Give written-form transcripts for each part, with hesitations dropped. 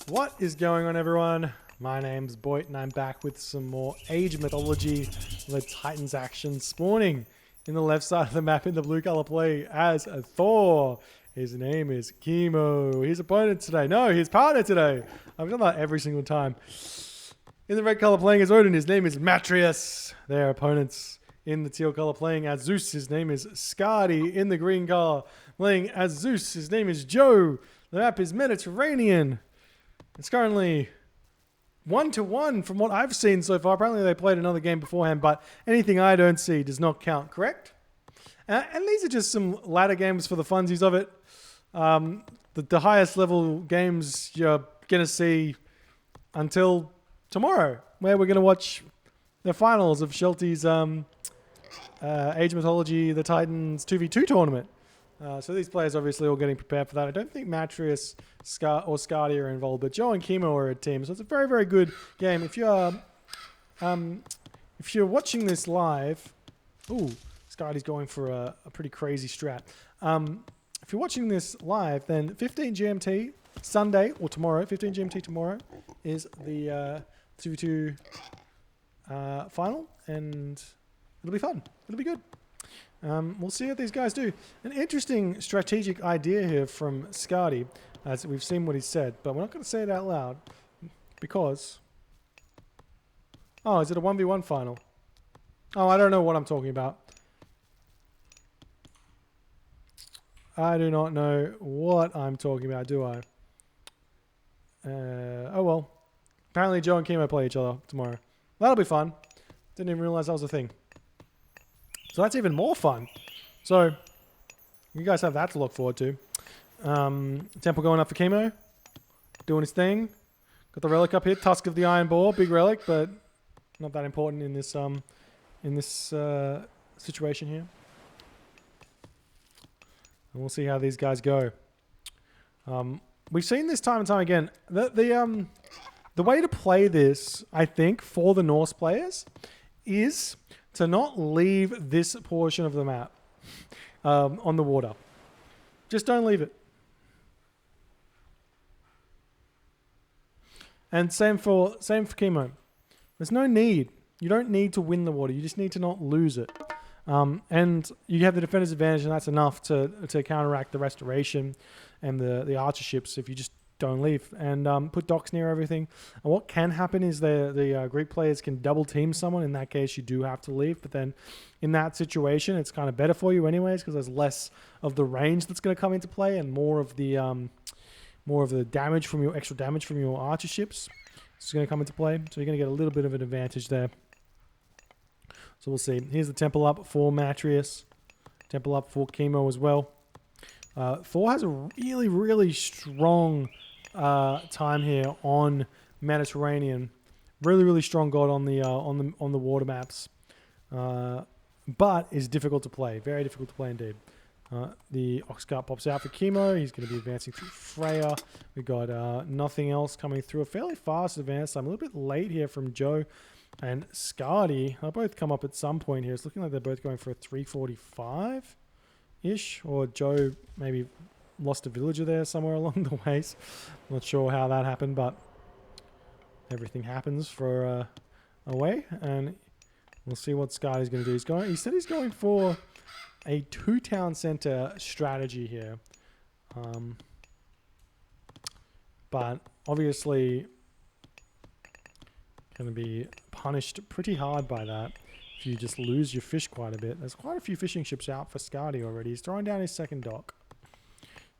What is going on, everyone? My name's Boyt and I'm back with some more Age Mythology, the Titans action, spawning in the left side of the map in the blue color play as a Thor. His name is Kimo. His opponent today, no, his partner today. I've done that every single time. In the red color playing as Odin, his name is Matreiuss. Their opponents in the teal color playing as Zeus, his name is Skady. In the green color playing as Zeus, his name is Joe. The map is Mediterranean. It's currently 1-1 from what I've seen so far. Apparently they played another game beforehand, but anything I don't see does not count, correct? And these are just some ladder games for the funsies of it. The highest level games you're going to see until tomorrow, where we're going to watch the finals of Shelty's Age Mythology, the Titans 2v2 tournament. So these players obviously all getting prepared for that. I don't think Matreiuss or Skady are involved, but Joe and Kimo are a team. So it's a very, very good game. If you're watching this live, ooh, Skady's going for a pretty crazy strat. If you're watching this live, then 15 GMT Sunday or tomorrow, 15 GMT tomorrow is the 2v2 final, and it'll be fun. It'll be good. We'll see what these guys do. An interesting strategic idea here from Skady, as we've seen what he said, but we're not going to say it out loud because... Oh, is it a 1v1 final? Oh, I don't know what I'm talking about. I do not know what I'm talking about, do I? Oh well. Apparently Joe and Kimo play each other tomorrow. That'll be fun. Didn't even realize that was a thing. So that's even more fun. So you guys have that to look forward to. Temple going up for Kimo. Doing his thing. Got the relic up here. Tusk of the Iron Boar. Big relic, but not that important in this situation here. And we'll see how these guys go. We've seen this time and time again. The way to play this, I think, for the Norse players is to not leave this portion of the map on the water. Just don't leave it. And same for Kimo. There's no need. You don't need to win the water. You just need to not lose it. And you have the defender's advantage, and that's enough to counteract the restoration and the archer ships if you just don't leave. And put docks near everything. And what can happen is the Greek players can double team someone. In that case, you do have to leave. But then in that situation, it's kind of better for you anyways, because there's less of the range that's going to come into play and more of the damage from your extra damage from your archer ships. It's going to come into play. So you're going to get a little bit of an advantage there. So we'll see. Here's the temple up for Matreiuss. Temple up for Kimo as well. Thor has a really, really strong time here on Mediterranean. Really, really strong god on the water maps. But is difficult to play. Very difficult to play indeed. The ox cart pops out for Kimo. He's going to be advancing through Freya. We've got nothing else coming through. A fairly fast advance. I'm a little bit late here from Joe and Skady. They'll both come up at some point here. It's looking like they're both going for a 345-ish. Or Joe maybe lost a villager there somewhere along the ways. Not sure how that happened, but everything happens for a way. And we'll see what Skady's going to do. He said he's going for a 2-town center strategy here. But obviously going to be punished pretty hard by that if you just lose your fish quite a bit. There's quite a few fishing ships out for Skady already. He's throwing down his second dock.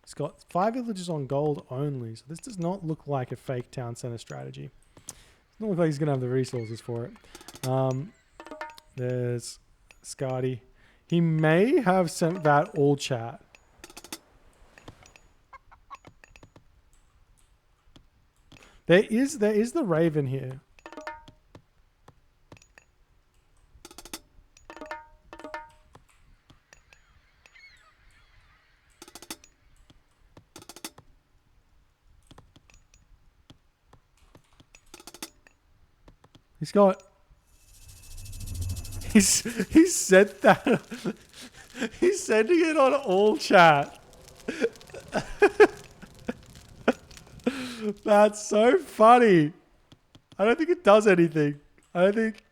He's got 5 villages on gold only, so this does not look like a fake town center strategy. It doesn't look like he's going to have the resources for it. There's Skady. He may have sent that all chat. There is the Raven here. He's said that. He's sending it on all chat. That's so funny. I don't think it does anything. I don't think...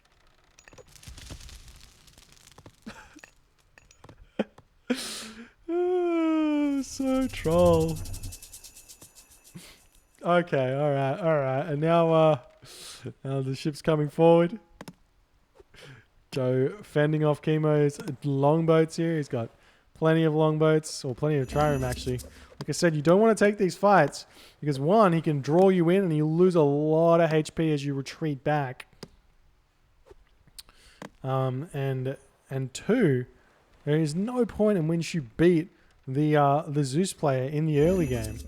So troll. Okay, alright. And now the ship's coming forward. Joe fending off Kimo's longboats here. He's got plenty of longboats, or plenty of trireme actually. Like I said, you don't want to take these fights because one, he can draw you in and you lose a lot of HP as you retreat back. And two, there is no point in which you beat the Zeus player in the early game.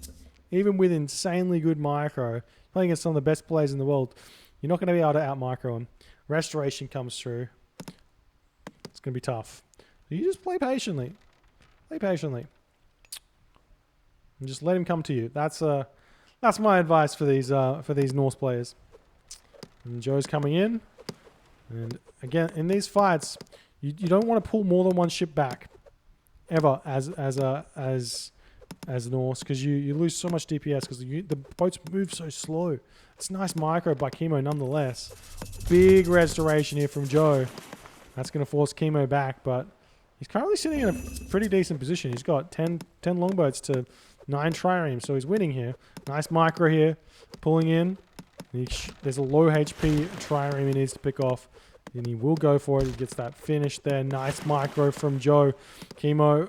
Even with insanely good micro, playing against some of the best players in the world, you're not going to be able to out-micro him. Restoration comes through. It's going to be tough. You just play patiently. Play patiently. And just let him come to you. That's my advice for these Norse players. And Joe's coming in. And again, in these fights, you don't want to pull more than one ship back. Ever as Norse, because you lose so much DPS because the boats move so slow. It's nice micro by Kimo nonetheless. Big restoration here from Joe. That's going to force Kimo back, but he's currently sitting in a pretty decent position. He's got 10 longboats to 9 triremes, so he's winning here. Nice micro here, pulling in. There's a low HP trireme he needs to pick off. And he will go for it. He gets that finish there. Nice micro from Joe. From Kimo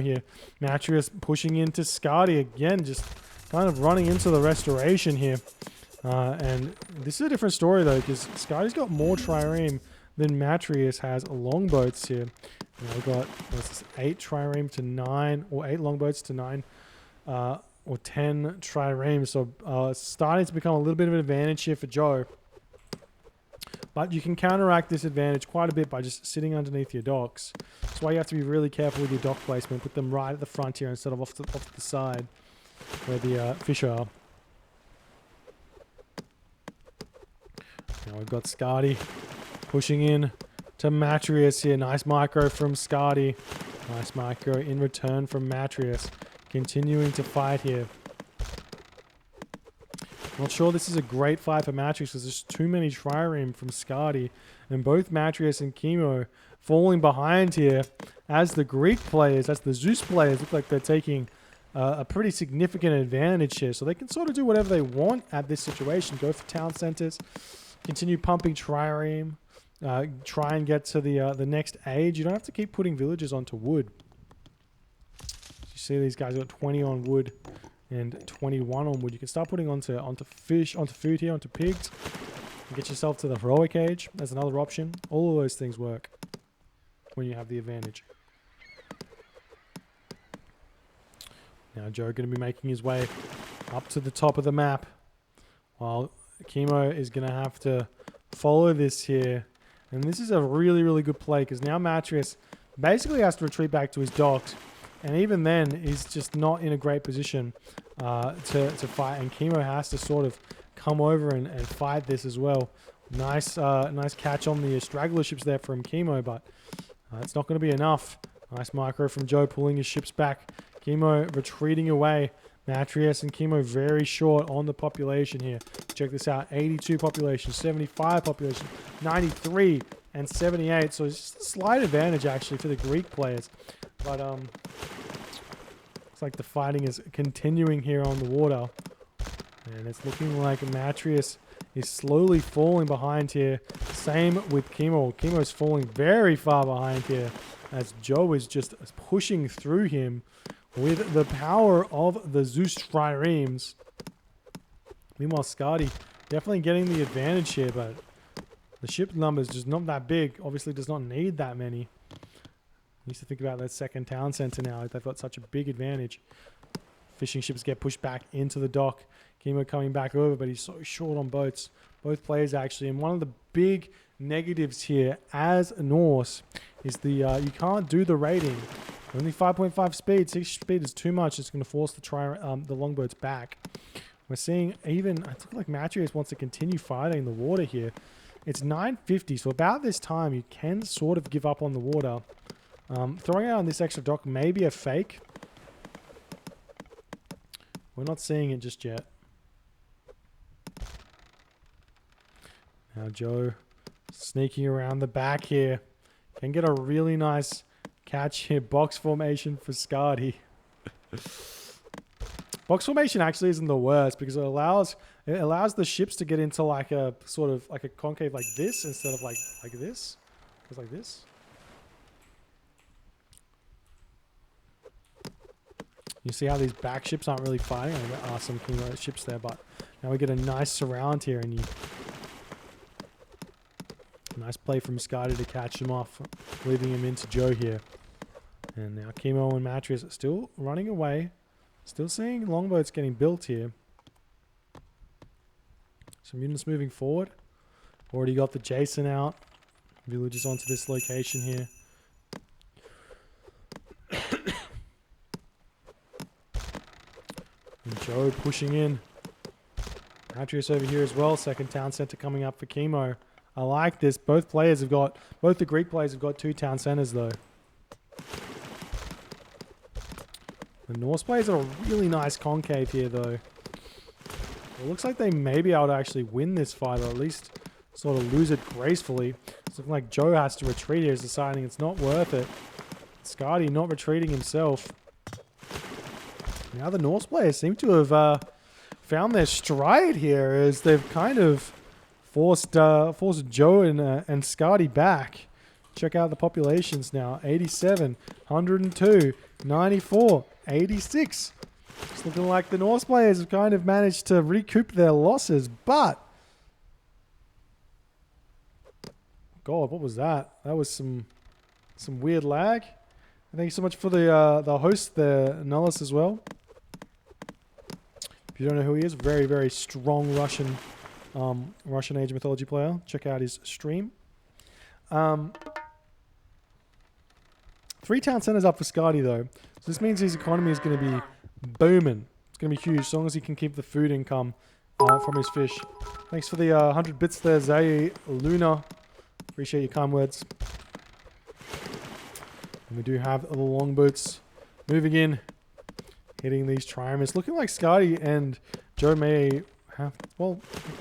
here. Matreiuss pushing into Skady again. Just kind of running into the restoration here. And this is a different story though, because Skady's got more trireme than Matreiuss has longboats here. We've got 8 trireme to 9, or 8 longboats to 9, or 10 triremes. So starting to become a little bit of an advantage here for Joe. But you can counteract this advantage quite a bit by just sitting underneath your docks. That's why you have to be really careful with your dock placement. Put them right at the front here instead of off to the side where the fish are. Now we've got Skady pushing in to Matreiuss here. Nice micro from Skady. Nice micro in return from Matreiuss. Continuing to fight here. Not sure this is a great fight for Matreiuss because there's too many trireme from Skady, and both Matreiuss and Kimo falling behind here as the Greek players, as the Zeus players look like they're taking a pretty significant advantage here. So they can sort of do whatever they want at this situation. Go for town centers, continue pumping trireme, try and get to the next age. You don't have to keep putting villagers onto wood. You see these guys got 20 on wood and 21 on wood. You can start putting onto fish, onto food here, onto pigs. And get yourself to the heroic age. That's another option. All of those things work when you have the advantage. Now Joe going to be making his way up to the top of the map, while Kimo is going to have to follow this here. And this is a really, really good play because now Matreiuss basically has to retreat back to his docks. And even then, he's just not in a great position to fight. And Kimo has to sort of come over and fight this as well. Nice catch on the straggler ships there from Kimo, but it's not going to be enough. Nice micro from Joe pulling his ships back. Kimo retreating away. Matreiuss and Kimo very short on the population here. Check this out. 82 population, 75 population, 93 and 78. So it's just a slight advantage actually for the Greek players. But looks like the fighting is continuing here on the water. And it's looking like Matreiuss is slowly falling behind here. Same with Kimo. Kimo's falling very far behind here as Joe is just pushing through him with the power of the Zeus triremes. Meanwhile, Skady definitely getting the advantage here, but the ship number is just not that big. Obviously does not need that many. Needs to think about that second town center now. They've got such a big advantage. Fishing ships get pushed back into the dock. Kimo coming back over, but he's so short on boats. Both players actually. And one of the big negatives here as Norse is the you can't do the raiding. Only 5.5 speed. 6 speed is too much. It's going to force the longboats back. We're seeing even, I think like Matreiuss wants to continue fighting the water here. It's 950, so about this time you can sort of give up on the water. Throwing out on this extra dock may be a fake. We're not seeing it just yet. Now Joe sneaking around the back here. Can get a really nice catch here. Box formation for Skady. Box formation actually isn't the worst because it allows the ships to get into like a sort of like a concave like this instead of like this. It's like this. You see how these back ships aren't really fighting? There are some Kimo ships there, but now we get a nice surround here, and nice play from Skady to catch him off, leaving him into Joe here. And now Kimo and Matreiuss are still running away. Still seeing longboats getting built here. Some units moving forward. Already got the Jason out. Villagers onto this location here. And Joe pushing in. Matreiuss over here as well. Second town center coming up for Kimo. I like this. Both the Greek players have got 2 town centers though. The Norse players are a really nice concave here though. It looks like they may be able to actually win this fight, or at least sort of lose it gracefully. It's looking like Joe has to retreat here. He's deciding it's not worth it. Skady not retreating himself. Now the Norse players seem to have found their stride here as they've kind of forced Joe and Skady back. Check out the populations now. 87, 102, 94, 86. It's looking like the Norse players have kind of managed to recoup their losses, but God, what was that? That was some weird lag. Thank you so much for the host there, Nullis, as well. If you don't know who he is, very, very strong Russian Age of Mythology player. Check out his stream. 3 town centers up for Skady though. So this means his economy is going to be booming. It's going to be huge as long as he can keep the food income from his fish. Thanks for the 100 bits there, Zay Luna. Appreciate your kind words. And we do have the longboats moving in, hitting these triremes. Looking like Skady and Joe may have... Well,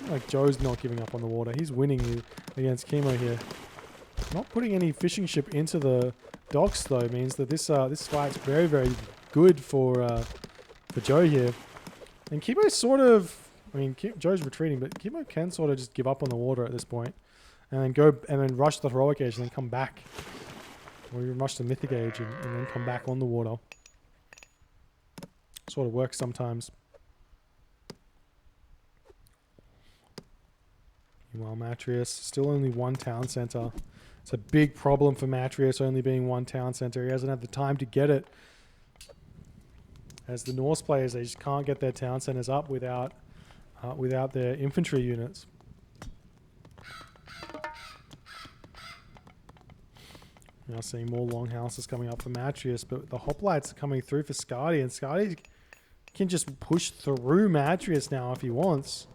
like Joe's not giving up on the water. He's winning against Kimo here. Not putting any fishing ship into the docks though means that this fight's very, very good for Joe here. And Kimo's sort of... I mean, Joe's retreating, but Kimo can sort of just give up on the water at this point. And then rush the heroic age and then come back. Or even rush the mythic age and then come back on the water. Sort of works sometimes. Meanwhile, Matreiuss, still only 1 town center. It's a big problem for Matreiuss only being 1 town center. He hasn't had the time to get it. As the Norse players, they just can't get their town centers up without their infantry units. Now seeing more longhouses coming up for Matreiuss, but the hoplites are coming through for Skady, and Skady can just push through Matreiuss now if he wants.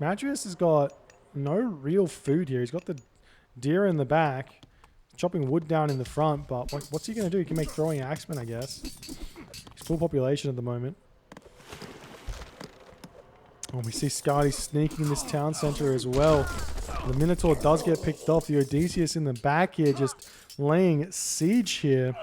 Matreiuss has got no real food here. He's got the deer in the back, chopping wood down in the front, but what's he going to do? He can make throwing axemen, I guess. He's full population at the moment. Oh, we see Skady sneaking this town center as well. The Minotaur does get picked off. The Odysseus in the back here just laying siege here.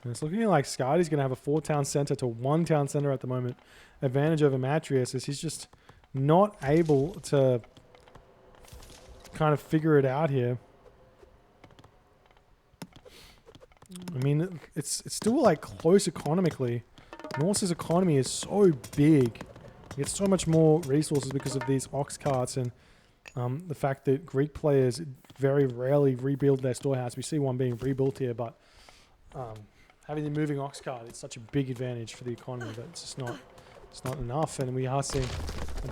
And it's looking like Skady's going to have a 4 town center to 1 town center at the moment. Advantage over Matreiuss as he's just not able to kind of figure it out here. I mean, it's still like close economically. Norse's economy is so big. He gets so much more resources because of these ox carts and the fact that Greek players very rarely rebuild their storehouse. We see one being rebuilt here, but having the moving ox cart, it's such a big advantage for the economy that it's not enough. And we are seeing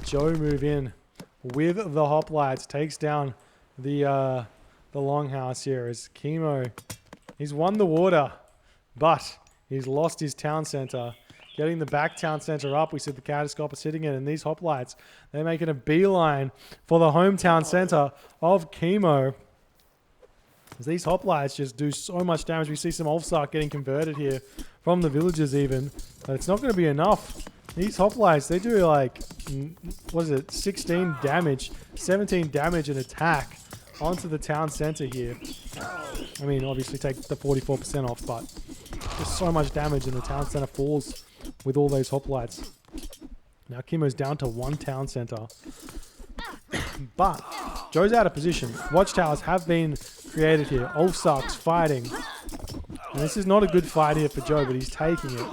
Joe move in with the hoplites, takes down the longhouse here as Kimo. He's won the water, but he's lost his town center. Getting the back town center up, we see the catastrophe sitting in, and these hoplites, they're making a beeline for the hometown center of Kimo. These hoplites just do so much damage. We see some Ulfsark getting converted here from the villagers even. But it's not going to be enough. These hoplites, they do like, what is it, 16 damage, 17 damage and attack onto the town center here. I mean, obviously take the 44% off, but just so much damage and the town center falls with all those hoplites. Now Kimo's down to 1 town center. But Joe's out of position. Watchtowers have been created here. Ulfsark's fighting. And this is not a good fight here for Joe, but he's taking it.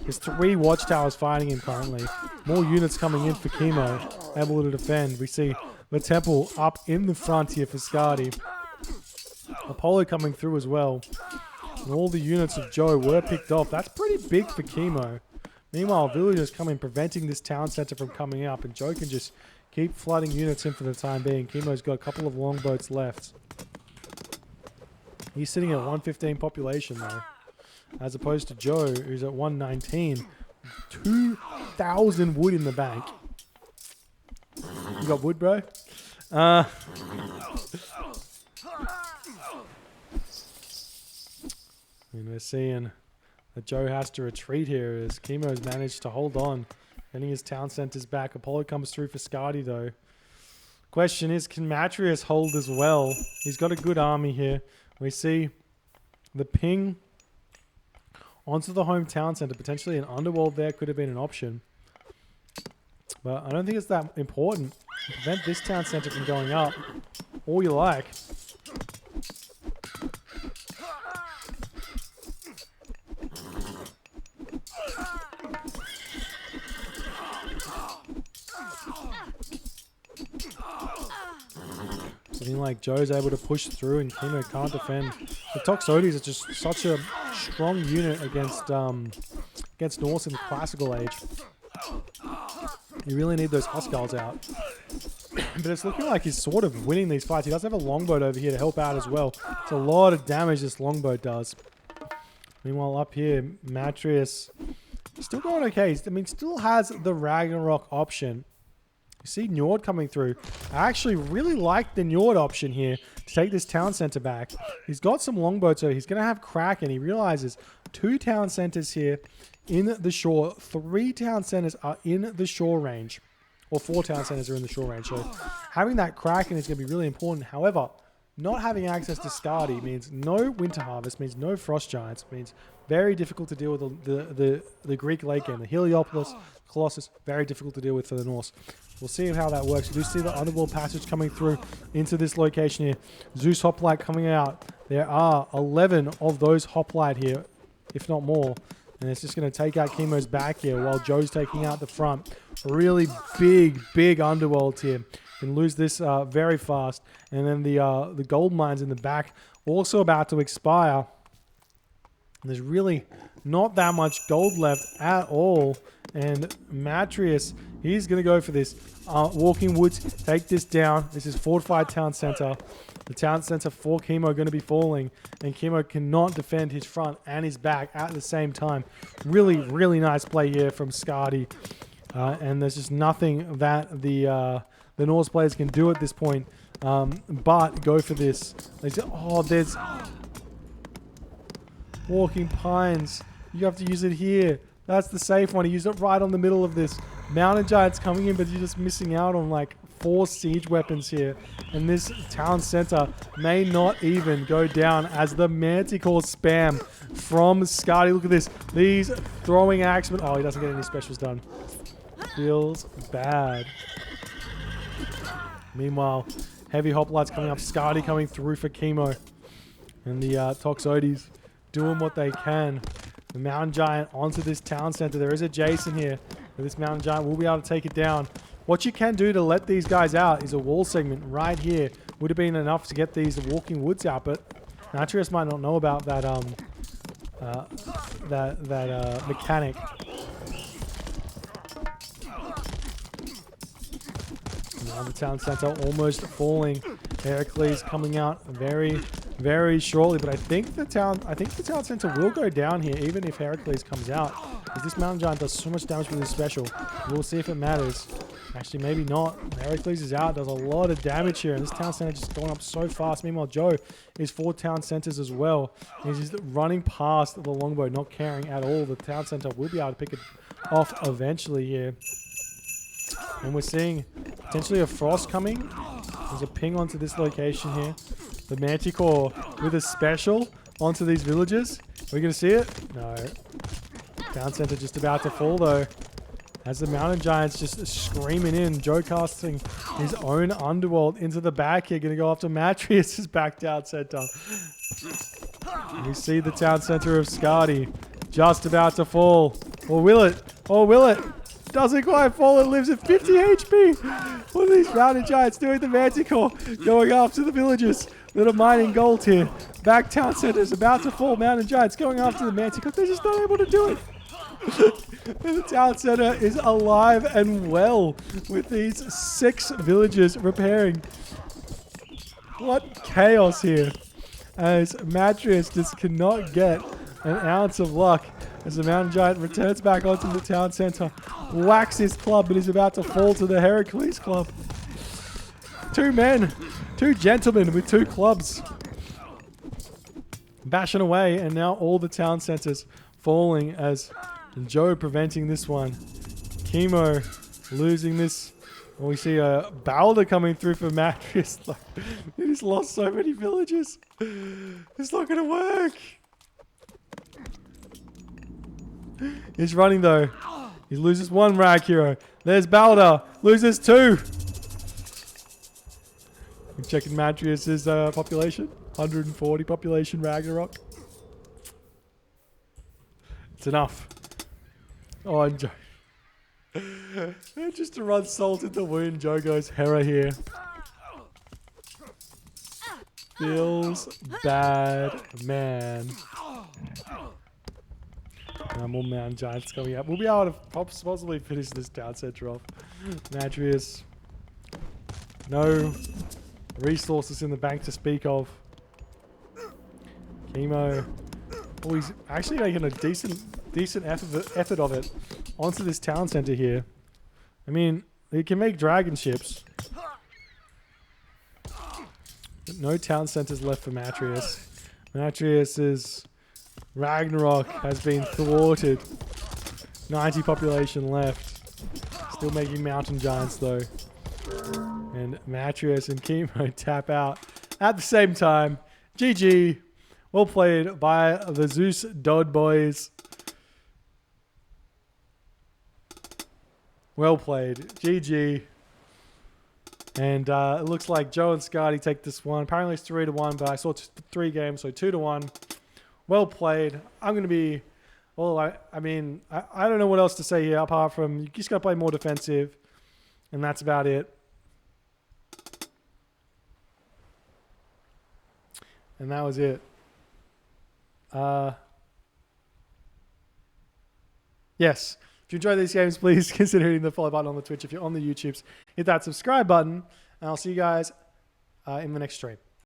There's 3 watchtowers fighting him currently. More units coming in for Kimo, able to defend. We see the temple up in the front here for Skady. Apollo coming through as well. And all the units of Joe were picked off. That's pretty big for Kimo. Meanwhile, villagers come in, preventing this town center from coming up, and Joe can just keep flooding units in for the time being. Kimo's got a couple of longboats left. He's sitting at 115 population though, as opposed to Joe, who's at 119. 2,000 wood in the bank. You got wood, bro? And we're seeing that Joe has to retreat here as Kimo's managed to hold on. Getting his town centers back. Apollo comes through for Skady though. Question is, can Matreiuss hold as well? He's got a good army here. We see the ping onto the home town center. Potentially an underworld there could have been an option. But I don't think it's that important. Prevent this town center from going up. All you like. Something like Joe's able to push through and Kimo can't defend. The Toxotes are just such a strong unit against Norse in the classical age. You really need those Huskarls out. But it's looking like he's sort of winning these fights. He does have a longboat over here to help out as well. It's a lot of damage this longboat does. Meanwhile up here, Matreiuss still going okay. I mean, still has the Ragnarok option. You see Njord coming through. I actually really like the Njord option here to take this town center back. He's got some longboats, so he's going to have Kraken. He realizes 2 town centers here in the shore. 3 town centers are in the shore range. Or 4 town centers are in the shore range. So having that Kraken is going to be really important. However, not having access to Skady means no Winter Harvest, means no Frost Giants, means very difficult to deal with the Greek lake game. The Heliopolis, Colossus, very difficult to deal with for the Norse. We'll see how that works. We do see the underworld passage coming through into this location here. Zeus Hoplite coming out. There are 11 of those Hoplite here, if not more. And it's just going to take out Kimo's back here while Joe's taking out the front. A really big underworld here. Can lose this very fast. And then the gold mines in the back also about to expire. And there's really not that much gold left at all. And Matreiuss, he's going to go for this. Walking Woods, take this down. This is fortified town center. The town center for Kimo going to be falling. And Kimo cannot defend his front and his back at the same time. Really nice play here from Skady. And there's just nothing that the Norse players can do at this point. But go for this. There's Walking Pines. You have to use it here. That's the safe one. He used it right on the middle of this. Mountain Giant's coming in, but you're just missing out on like 4 siege weapons here. And this town center may not even go down as the Manticore spam from Skady. Look at this. These throwing axemen. Oh, he doesn't get any specials done. Feels bad. Meanwhile, heavy hoplites coming up. Skady coming through for Kimo. And the Toxotes doing what they can. The Mountain Giant onto this town center. There is a Jason here. But this Mountain Giant will be able to take it down. What you can do to let these guys out is a wall segment right here. Would have been enough to get these Walking Woods out, but Matreiuss might not know about that mechanic. Now the town center almost falling. Heracles coming out very, very shortly. But I think the town center will go down here, even if Heracles comes out. Because this mountain giant does so much damage with his special. We'll see if it matters. Actually, maybe not. Heracles is out, does a lot of damage here, and this town center just going up so fast. Meanwhile, Joe is 4 town centers as well. He's just running past the longbow, not caring at all. The town center will be able to pick it off eventually here. And we're seeing potentially a frost coming. There's a ping onto this location here. The Manticore with a special onto these villages. Are we going to see it? No. Town center just about to fall though. As the mountain giant's just screaming in. Joe casting his own underworld into the back here. Going to go after Matreiuss' back down center. We see the town center of Skady just about to fall. Or will it? Or will it? Doesn't quite fall. It lives at 50 HP. What are these mountain giants doing? The Manticore going after the villagers that are mining gold here. Back town center is about to fall. Mountain giants going after the Manticore. They're just not able to do it. And the town center is alive and well with these 6 villagers repairing. What chaos here. As Matreiuss just cannot get an ounce of luck. As the mountain giant returns back onto the town center. Whacks his club, but is about to fall to the Heracles club. 2 men. 2 gentlemen with 2 clubs. Bashing away, and now all the town centers falling as Joe preventing this one. Kimo losing this. Well, we see a Balder coming through for Matreiuss. He just lost so many villagers. It's not going to work. He's running though. He loses 1 rag hero. There's Balder. Loses 2. I'm checking Matreiuss' population. 140 population Ragnarok. It's enough. Oh, and Joe. Just to run salt in the wound, Joe goes Hera here. Feels bad, man. More mountain giants coming up. We'll be able to possibly finish this town center off. Matreiuss. No resources in the bank to speak of. Kimo. Oh, he's actually making a decent effort of it onto this town center here. I mean, he can make dragon ships. But no town centers left for Matreiuss. Matreiuss' Ragnarok has been thwarted. 90 population left. Still making mountain giants though. And Matreiuss and Kimo tap out at the same time. GG. Well played by the Zeus Dodd boys. Well played. GG. And it looks like Joe and Skady take this one. Apparently it's 3-1, but I saw 3 games, so 2-1. Well played. I'm going to be... Well, I mean, I don't know what else to say here apart from you just got to play more defensive. And that's about it. And that was it. Yes. If you enjoy these games, please consider hitting the follow button on the Twitch. If you're on the YouTubes, hit that subscribe button. And I'll see you guys in the next stream.